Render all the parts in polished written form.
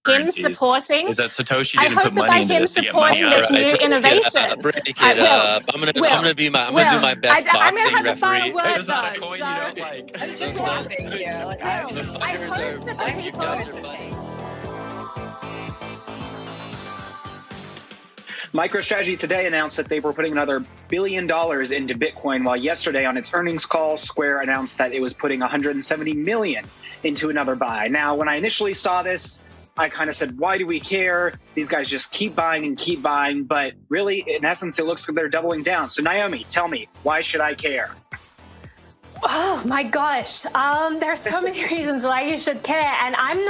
him supporting. Is that Satoshi I didn't hope put that money by into him this to get money supporting out this of new it. innovation. Break it up. I'm gonna do my best boxing I'm gonna have the referee. final word, There's not a though, coin so- you don't like. I'm just laughing here. Like, I hope that the You people... guys are funny. MicroStrategy today announced that they were putting another $1 billion into Bitcoin, while yesterday on its earnings call, Square announced that it was putting $170 million into another buy. Now, when I initially saw this, I kind of said, why do we care? These guys just keep buying and keep buying. But really, in essence, it looks like they're doubling down. So Naomi, tell me, why should I care? Oh my gosh, there are so many reasons why you should care, and I'm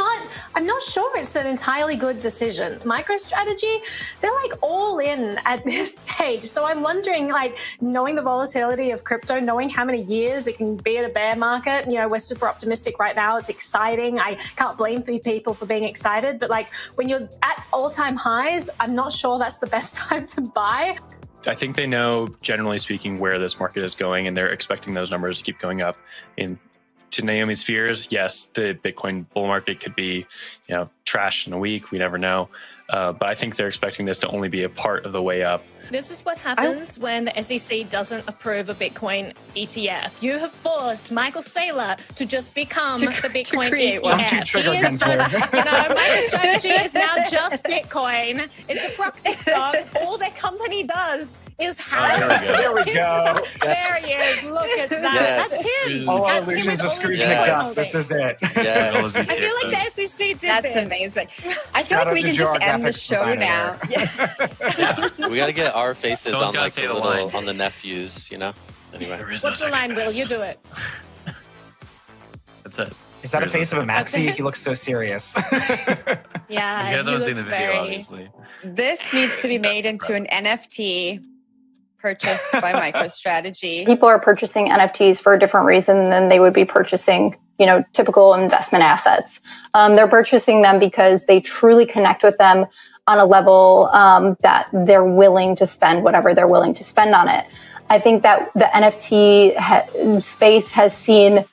not sure it's an entirely good decision. MicroStrategy, they're like all in at this stage, so I'm wondering, like, knowing the volatility of crypto, knowing how many years it can be at a bear market, you know, we're super optimistic right now. It's exciting. I can't blame people for being excited, but like when you're at all-time highs, I'm not sure that's the best time to buy. I think they know, generally speaking, where this market is going, and they're expecting those numbers to keep going up. And to Naomi's fears, yes, the Bitcoin bull market could be, trash in a week. We never know. But I think they're expecting this to only be a part of the way up. This is what happens when the SEC doesn't approve a Bitcoin ETF. You have forced Michael Saylor to just become the Bitcoin ETF. Don't you trigger He is Gunther. just, MicroStrategy is now just Bitcoin. It's a proxy stock. All their company does is have. There we go. There he is. Look at that. Yes. That's him. All That's him illusions with of all Scrooge his McDuck. oils. This is it. Yes. I feel like the SEC did That's this. amazing. I feel Shout like we out to can Joe, just our end the graphics show designer now. there. We gotta get our faces Someone's on gotta like say the the little line. on the nephews, Anyway. What's the line, Will? You do it. That's it. Is that a face of a maxi? He looks so serious. Yeah. You guys he haven't seen looks the video, very- obviously. This needs to be made into an NFT purchased by MicroStrategy. People are purchasing NFTs for a different reason than they would be purchasing, typical investment assets. They're purchasing them because they truly connect with them on a level that they're willing to spend whatever they're willing to spend on it. I think that the NFT space has seen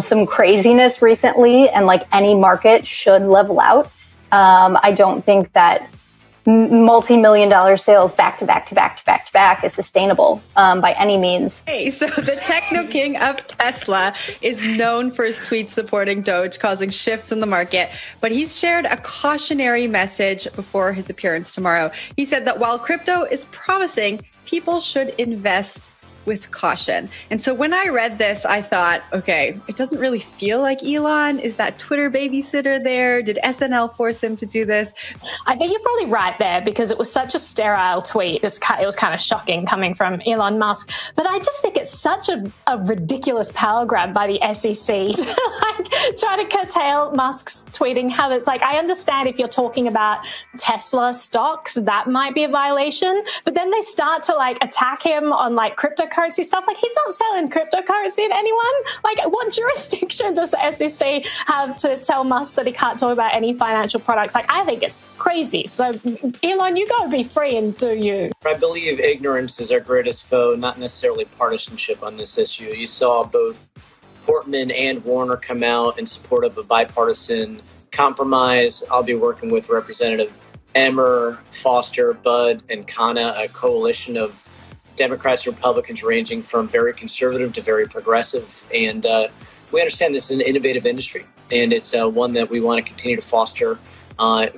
some craziness recently, and like any market should level out. I don't think that multi-million-dollar sales back to back is sustainable by any means. Hey, so the techno king of Tesla is known for his tweets supporting Doge, causing shifts in the market, but he's shared a cautionary message before his appearance tomorrow. He said that while crypto is promising, people should invest with caution. And so when I read this, I thought, okay, it doesn't really feel like Elon. Is that Twitter babysitter there? Did SNL force him to do this? I think you're probably right there, because it was such a sterile tweet. It was kind of shocking coming from Elon Musk. But I just think it's such a ridiculous power grab by the SEC to try to curtail Musk's tweeting habits. Like, I understand if you're talking about Tesla stocks, that might be a violation. But then they start to attack him on cryptocurrency stuff. Like, he's not selling cryptocurrency to anyone. Like, what jurisdiction does the SEC have to tell Musk that he can't talk about any financial products? Like, I think it's crazy. So, Elon, you gotta be free and do you. I believe ignorance is our greatest foe, not necessarily partisanship on this issue. You saw both Portman and Warner come out in support of a bipartisan compromise. I'll be working with Representative Emmer, Foster, Budd, and Khanna, a coalition of Democrats and Republicans ranging from very conservative to very progressive. And we understand this is an innovative industry, and it's one that we want to continue to foster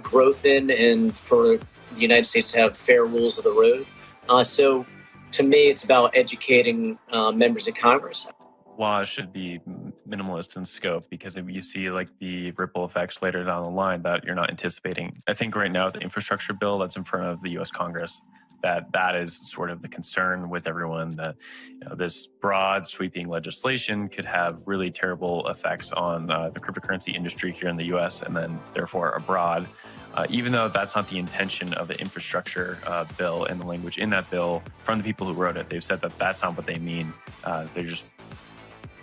growth in, and for the United States to have fair rules of the road. So to me, it's about educating members of Congress. Laws should be minimalist in scope, because if you see the ripple effects later down the line that you're not anticipating. I think right now the infrastructure bill that's in front of the U.S. Congress, that is sort of the concern with everyone, that this broad sweeping legislation could have really terrible effects on the cryptocurrency industry here in the U.S. and then therefore abroad. Even though that's not the intention of the infrastructure bill and the language in that bill from the people who wrote it, they've said that that's not what they mean.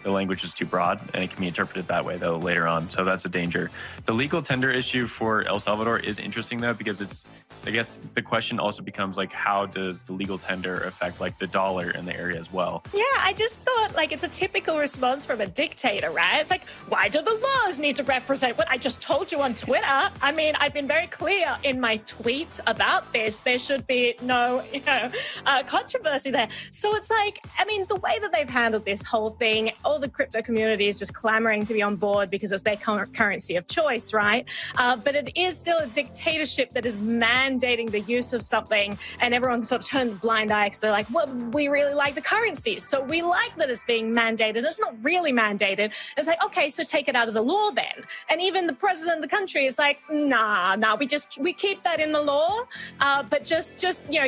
The language is too broad, and it can be interpreted that way, though, later on. So that's a danger. The legal tender issue for El Salvador is interesting, though, because it's I guess the question also becomes like, how does the legal tender affect like the dollar in the area as well? Yeah, I just thought like it's a typical response from a dictator, right? It's like, why do the laws need to represent what I just told you on Twitter? I mean, I've been very clear in my tweets about this. There should be no, controversy there. So it's like, I mean, the way that they've handled this whole thing, all the crypto community is just clamoring to be on board because it's their currency of choice, right? But it is still a dictatorship that is mandating the use of something, and everyone sort of turns a blind eye because they're like, well, we really like the currencies, so we like that it's being mandated. It's not really mandated. It's like, okay, so take it out of the law then. And even the president of the country is like, nah, we keep that in the law, but just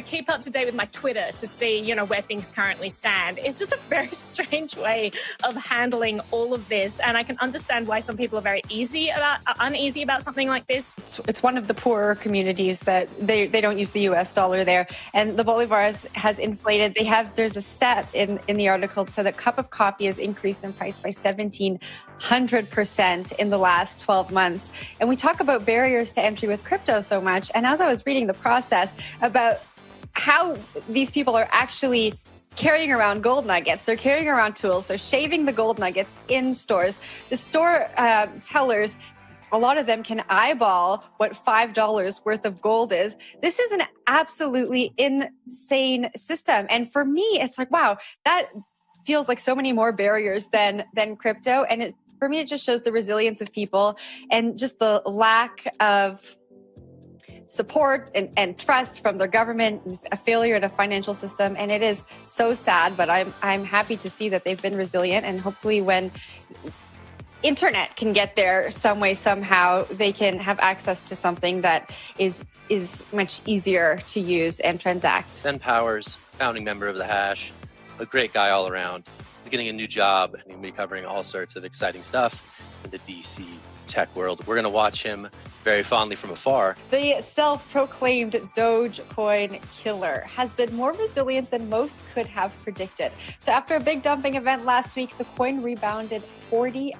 keep up to date with my Twitter to see, where things currently stand. It's just a very strange way of handling all of this, and I can understand why some people are very uneasy about something like this. It's one of the poorer communities that they don't use the US dollar there, and the Bolivar has inflated. There's a stat in the article that said a cup of coffee has increased in price by 1,700% in the last 12 months. And we talk about barriers to entry with crypto so much, and as I was reading the process about how these people are actually carrying around gold nuggets. They're carrying around tools. They're shaving the gold nuggets in stores. The store tellers, a lot of them can eyeball what $5 worth of gold is. This is an absolutely insane system. And for me, it's like, wow, that feels like so many more barriers than crypto. And for me, it just shows the resilience of people and just the lack of support and trust from their government, a failure in a financial system. And it is so sad, but I'm happy to see that they've been resilient, and hopefully when internet can get there some way, somehow, they can have access to something that is much easier to use and transact. Ben Powers, founding member of the Hash, a great guy all around. He's getting a new job and he'll be covering all sorts of exciting stuff in the DC tech world. We're going to watch him very fondly from afar. The self-proclaimed Dogecoin killer has been more resilient than most could have predicted. So after a big dumping event last week, the coin rebounded 40%.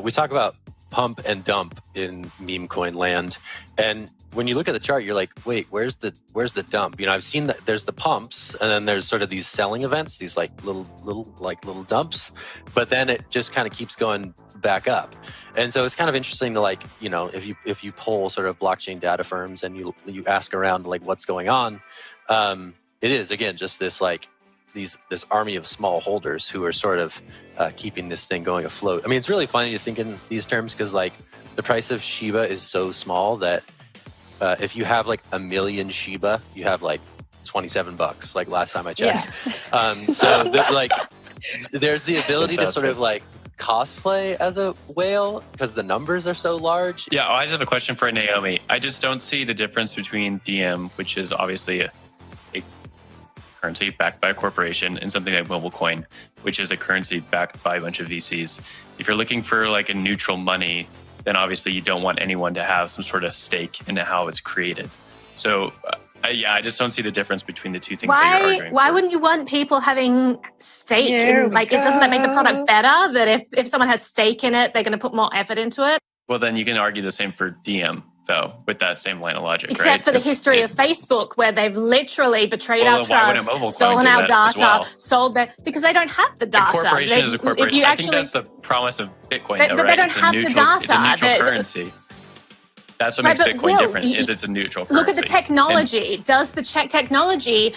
We talk about pump and dump in meme coin land, and when you look at the chart, you're like, wait, where's the dump? I've seen that there's the pumps, and then there's sort of these selling events, these like little dumps, but then it just kind of keeps going back up. And so it's kind of interesting to if you poll sort of blockchain data firms and you ask around like what's going on, it is again just this this army of small holders who are sort of keeping this thing going afloat. I mean, it's really funny to think in these terms because like the price of Shiba is so small that if you have like 1 million Shiba, you have like $27. Like last time I checked. Yeah. There's the ability to sort of like cosplay as a whale because the numbers are so large. Yeah, I just have a question for Naomi. I just don't see the difference between DM, which is obviously a currency backed by a corporation, and something like mobile coin, which is a currency backed by a bunch of VCs. If you're looking for like a neutral money, then obviously you don't want anyone to have some sort of stake in how it's created. So I just don't see the difference between the two things that you're arguing. Why wouldn't you want people having stake in, doesn't that make the product better? That if someone has stake in it, they're going to put more effort into it? Well, then you can argue the same for DM, though, with that same line of logic, Except for the history of Facebook, where they've literally betrayed our trust, stolen our data, sold that, because they don't have the data. A corporation is a corporation. I think that's the promise of Bitcoin, though, right? They don't have the data. It's a neutral currency. That's what makes Bitcoin different, is it's a neutral currency. Look at the technology. Does the technology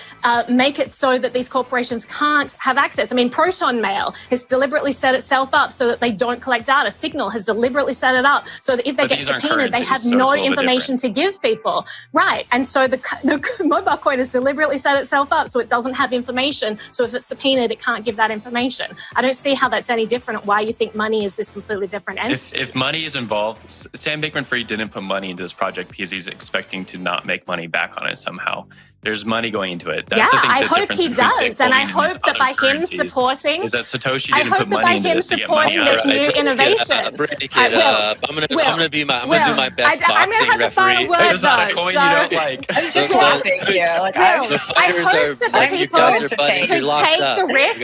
make it so that these corporations can't have access? I mean, Proton Mail has deliberately set itself up so that they don't collect data. Signal has deliberately set it up so that if they get subpoenaed, they have no information to give people. Right. And so the mobile coin has deliberately set itself up so it doesn't have information. So if it's subpoenaed, it can't give that information. I don't see how that's any different. Why you think money is this completely different entity. If money is involved, Sam Bankman-Fried didn't put money into this project because he's expecting to not make money back on it somehow. There's money going into it. That's I hope he does, and I hope that by him supporting, is that Satoshi didn't put money into this to get money out of it. New innovation. I'm gonna do my best boxing referee. There's not a coin you don't like. I'm just laughing here. The fighters are, you guys are buddies. You're locked up. Take the risk.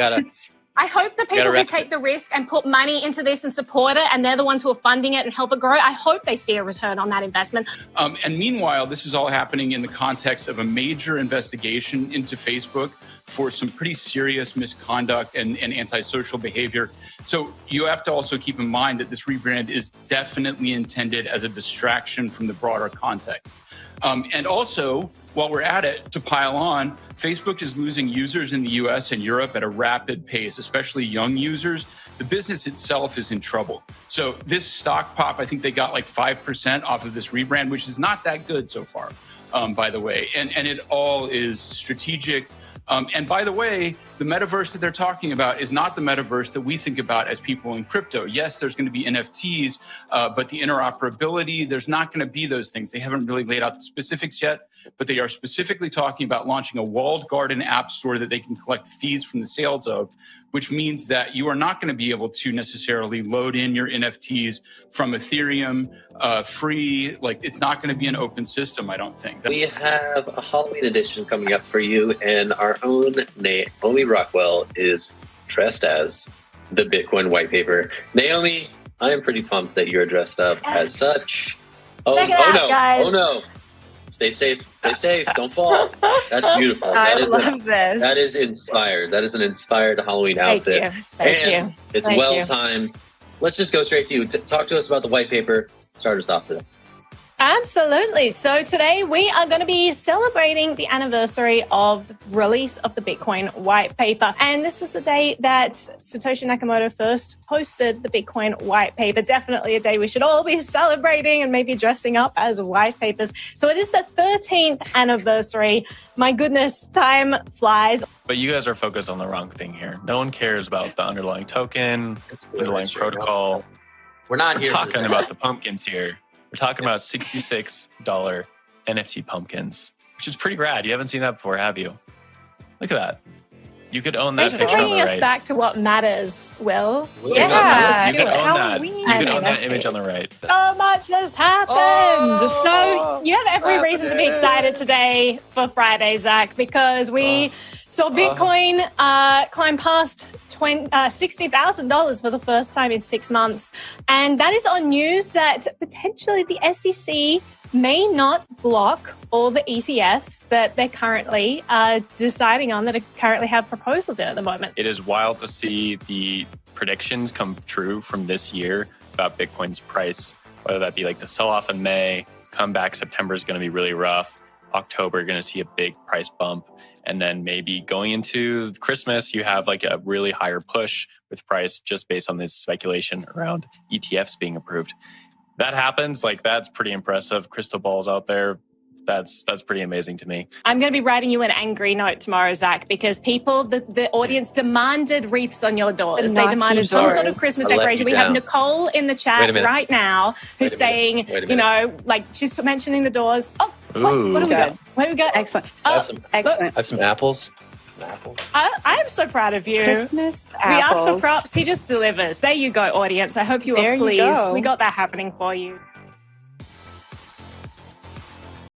I hope the people who take the risk and put money into this and support it, and they're the ones who are funding it and help it grow, I hope they see a return on that investment. And meanwhile, this is all happening in the context of a major investigation into Facebook for some pretty serious misconduct and antisocial behavior. So you have to also keep in mind that this rebrand is definitely intended as a distraction from the broader context. And also, while we're at it, to pile on, Facebook is losing users in the US and Europe at a rapid pace, especially young users. The business itself is in trouble. So this stock pop, I think they got like 5% off of this rebrand, which is not that good so far, by the way. And it all is strategic. And by the way, the metaverse that they're talking about is not the metaverse that we think about as people in crypto. Yes, there's going to be NFTs, but the interoperability, there's not going to be those things. They haven't really laid out the specifics yet, but they are specifically talking about launching a walled garden app store that they can collect fees from the sales of, which means that you are not going to be able to necessarily load in your NFTs from Ethereum free. Like, it's not going to be an open system, I don't think. We have a Halloween edition coming up for you, and our own Naomi Rockwell is dressed as the Bitcoin white paper. Naomi, I am pretty pumped that you're dressed up as such. Oh no, guys. Oh no. Stay safe, don't fall. That's beautiful. I love this. That is inspired. That is an inspired Halloween outfit. Thank you. It's well-timed. Let's just go straight to you. Talk to us about the white paper. Start us off today. Absolutely. So today we are going to be celebrating the anniversary of the release of the Bitcoin white paper. And this was the day that Satoshi Nakamoto first posted the Bitcoin white paper. Definitely a day we should all be celebrating and maybe dressing up as white papers. So it is the 13th anniversary. My goodness, time flies. But you guys are focused on the wrong thing here. No one cares about the underlying token, underlying protocol. We're talking about the pumpkins here. We're talking about $66 NFT pumpkins, which is pretty rad. You haven't seen that before, have you? Look at that. You could own that picture on the right. Bringing us back to what matters, Will. Yeah. You could own that. You could own that image on the right. So much has happened. So you have every reason to be excited today for Friday, Zach, because we saw Bitcoin climb past $60,000 for the first time in 6 months. And that is on news that potentially the SEC may not block all the ETFs that they're currently deciding on, that currently have proposals in at the moment. It is wild to see the predictions come true from this year about Bitcoin's price, whether that be like the sell-off in May, comeback September is going to be really rough, October you're going to see a big price bump. And then maybe going into Christmas, you have like a really higher push with price just based on this speculation around ETFs being approved. That happens, like that's pretty impressive. Crystal balls out there. That's pretty amazing to me. I'm going to be writing you an angry note tomorrow, Zach, because people, the audience demanded wreaths on your doors. They demanded some sort of Christmas decoration. We have Nicole in the chat right now who's saying, you know, like she's mentioning the doors. Oh, what do we got? What do we got? Excellent. Excellent. I have some apples. I am so proud of you. Christmas apples. We asked for props. He just delivers. There you go, audience. I hope you are pleased. We got that happening for you.